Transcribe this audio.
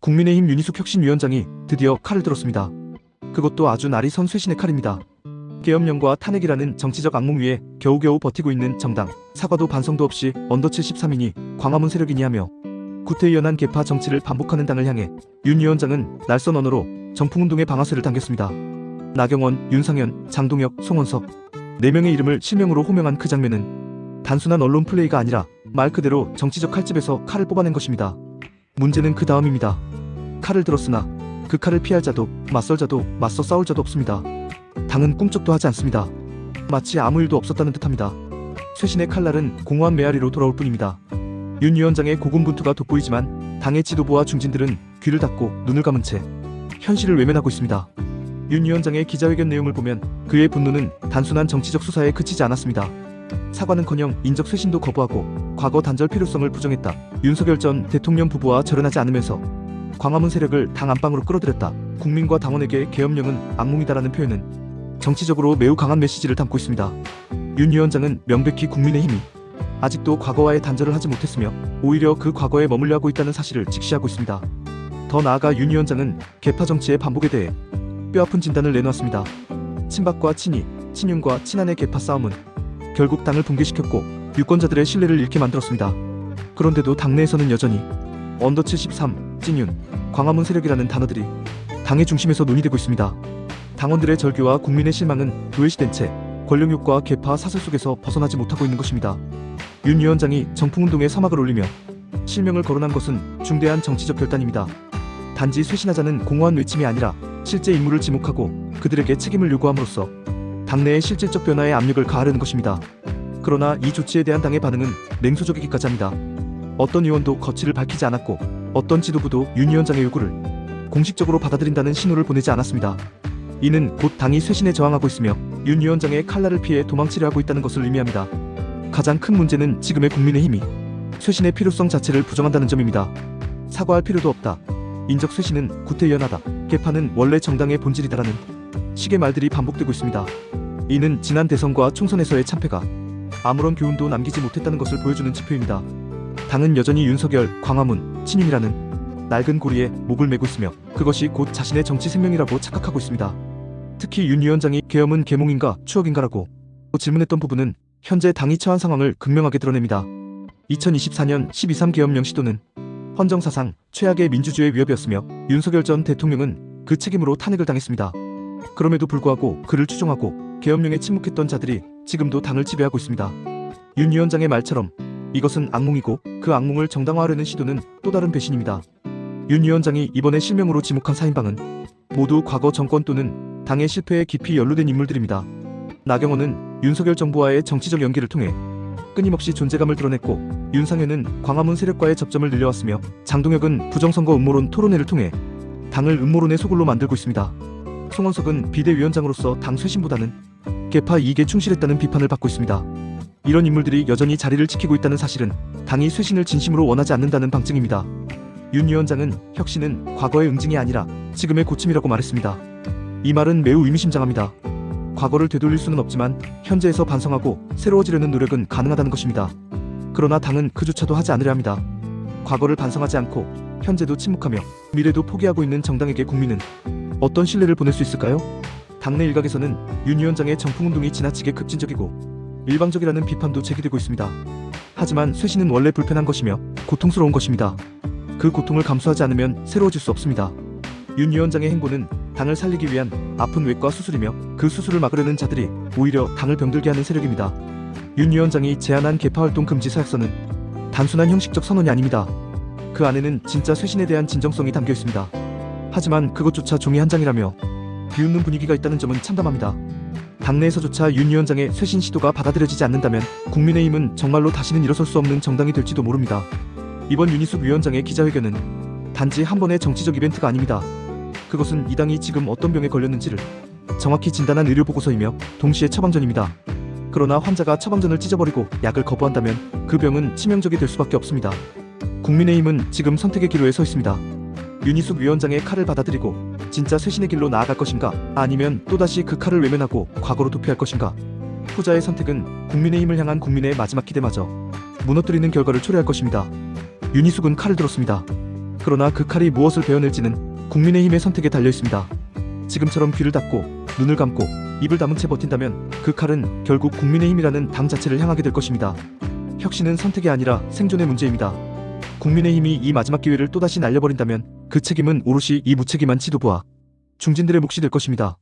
국민의힘 윤희숙 혁신위원장이 드디어 칼을 들었습니다. 그것도 아주 날이 선 쇄신의 칼입니다. 계엄령과 탄핵이라는 정치적 악몽 위에 겨우겨우 버티고 있는 정당, 사과도 반성도 없이 언더 73이니 광화문 세력이니 하며 구태의연한 계파 정치를 반복하는 당을 향해 윤 위원장은 날선 언어로 정풍운동의 방아쇠를 당겼습니다. 나경원, 윤상현, 장동혁, 송원석 4명의 이름을 실명으로 호명한 그 장면은 단순한 언론 플레이가 아니라 말 그대로 정치적 칼집에서 칼을 뽑아낸 것입니다. 문제는 그 다음입니다. 칼을 들었으나 그 칼을 피할 자도 맞설 자도 맞서 싸울 자도 없습니다. 당은 꿈쩍도 하지 않습니다. 마치 아무 일도 없었다는 듯합니다. 쇄신의 칼날은 공허한 메아리로 돌아올 뿐입니다. 윤 위원장의 고군분투가 돋보이지만 당의 지도부와 중진들은 귀를 닫고 눈을 감은 채 현실을 외면하고 있습니다. 윤 위원장의 기자회견 내용을 보면 그의 분노는 단순한 정치적 수사에 그치지 않았습니다. 사과는커녕 인적 쇄신도 거부하고 과거 단절 필요성을 부정했다. 윤석열 전 대통령 부부와 절연하지 않으면서 광화문 세력을 당 안방으로 끌어들였다. 국민과 당원에게 계엄령은 악몽이다라는 표현은 정치적으로 매우 강한 메시지를 담고 있습니다. 윤 위원장은 명백히 국민의힘이 아직도 과거와의 단절을 하지 못했으며 오히려 그 과거에 머물려 하고 있다는 사실을 직시하고 있습니다. 더 나아가 윤 위원장은 계파 정치의 반복에 대해 뼈아픈 진단을 내놓았습니다. 친박과 친이, 친윤과 친한의 계파 싸움은 결국 당을 붕괴시켰고 유권자들의 신뢰를 잃게 만들었습니다. 그런데도 당내에서는 여전히 언더 73, 찐윤, 광화문 세력이라는 단어들이 당의 중심에서 논의되고 있습니다. 당원들의 절규와 국민의 실망은 도외시된 채 권력욕과 계파 사슬 속에서 벗어나지 못하고 있는 것입니다. 윤 위원장이 정풍운동에 서막을 올리며 실명을 거론한 것은 중대한 정치적 결단입니다. 단지 쇄신하자는 공허한 외침이 아니라 실제 인물을 지목하고 그들에게 책임을 요구함으로써 당내의 실질적 변화에 압력을 가하려는 것입니다. 그러나 이 조치에 대한 당의 반응은 냉소적이기까지 합니다. 어떤 의원도 거취를 밝히지 않았고 어떤 지도부도 윤 위원장의 요구를 공식적으로 받아들인다는 신호를 보내지 않았습니다. 이는 곧 당이 쇄신에 저항하고 있으며 윤 위원장의 칼날을 피해 도망치려 하고 있다는 것을 의미합니다. 가장 큰 문제는 지금의 국민의힘이 쇄신의 필요성 자체를 부정한다는 점입니다. 사과할 필요도 없다. 인적 쇄신은 구태의연하다. 개파는 원래 정당의 본질이다라는 식의 말들이 반복되고 있습니다. 이는 지난 대선과 총선에서의 참패가 아무런 교훈도 남기지 못했다는 것을 보여주는 지표입니다. 당은 여전히 윤석열, 광화문, 친윤이라는 낡은 고리에 목을 메고 있으며 그것이 곧 자신의 정치 생명이라고 착각하고 있습니다. 특히 윤 위원장이 계엄은 계몽인가 추억인가라고 질문했던 부분은 현재 당이 처한 상황을 극명하게 드러냅니다. 2024년 12.3 계엄령 시도는 헌정사상 최악의 민주주의 위협이었으며 윤석열 전 대통령은 그 책임으로 탄핵을 당했습니다. 그럼에도 불구하고 그를 추종하고 계엄령에 침묵했던 자들이 지금도 당을 지배하고 있습니다. 윤 위원장의 말처럼 이것은 악몽이고 그 악몽을 정당화하려는 시도는 또 다른 배신입니다. 윤 위원장이 이번에 실명으로 지목한 4인방은 모두 과거 정권 또는 당의 실패에 깊이 연루된 인물들입니다. 나경원은 윤석열 정부와의 정치적 연계를 통해 끊임없이 존재감을 드러냈고 윤상현은 광화문 세력과의 접점을 늘려왔으며 장동혁은 부정선거 음모론 토론회를 통해 당을 음모론의 소굴로 만들고 있습니다. 송원석은 비대위원장으로서 당 쇄신보다는 계파 이익에 충실했다는 비판을 받고 있습니다. 이런 인물들이 여전히 자리를 지키고 있다는 사실은 당이 쇄신을 진심으로 원하지 않는다는 방증입니다. 윤 위원장은 혁신은 과거의 응징이 아니라 지금의 고침이라고 말했습니다. 이 말은 매우 의미심장합니다. 과거를 되돌릴 수는 없지만 현재에서 반성하고 새로워지려는 노력은 가능하다는 것입니다. 그러나 당은 그조차도 하지 않으려 합니다. 과거를 반성하지 않고 현재도 침묵하며 미래도 포기하고 있는 정당에게 국민은 어떤 신뢰를 보낼 수 있을까요? 당내 일각에서는 윤 위원장의 정풍운동이 지나치게 급진적이고 일방적이라는 비판도 제기되고 있습니다. 하지만 쇄신은 원래 불편한 것이며 고통스러운 것입니다. 그 고통을 감수하지 않으면 새로워질 수 없습니다. 윤 위원장의 행보는 당을 살리기 위한 아픈 외과 수술이며 그 수술을 막으려는 자들이 오히려 당을 병들게 하는 세력입니다. 윤 위원장이 제안한 계파활동 금지 서약서는 단순한 형식적 선언이 아닙니다. 그 안에는 진짜 쇄신에 대한 진정성이 담겨 있습니다. 하지만 그것조차 종이 한 장이라며 비웃는 분위기가 있다는 점은 참담합니다. 당내에서조차 윤 위원장의 쇄신 시도가 받아들여지지 않는다면 국민의힘은 정말로 다시는 일어설 수 없는 정당이 될지도 모릅니다. 이번 윤희숙 위원장의 기자회견은 단지 한 번의 정치적 이벤트가 아닙니다. 그것은 이 당이 지금 어떤 병에 걸렸는지를 정확히 진단한 의료보고서이며 동시에 처방전입니다. 그러나 환자가 처방전을 찢어버리고 약을 거부한다면 그 병은 치명적이 될 수밖에 없습니다. 국민의힘은 지금 선택의 기로에 서 있습니다. 윤희숙 위원장의 칼을 받아들이고 진짜 쇄신의 길로 나아갈 것인가, 아니면 또다시 그 칼을 외면하고 과거로 도피할 것인가. 후자의 선택은 국민의힘을 향한 국민의 마지막 기대마저 무너뜨리는 결과를 초래할 것입니다. 윤희숙은 칼을 들었습니다. 그러나 그 칼이 무엇을 베어낼지는 국민의힘의 선택에 달려 있습니다. 지금처럼 귀를 닫고 눈을 감고 입을 다문 채 버틴다면 그 칼은 결국 국민의힘이라는 당 자체를 향하게 될 것입니다. 혁신은 선택이 아니라 생존의 문제입니다. 국민의힘이 이 마지막 기회를 또다시 날려버린다면 그 책임은 오롯이 이 무책임한 지도부와 중진들의 몫이 될 것입니다.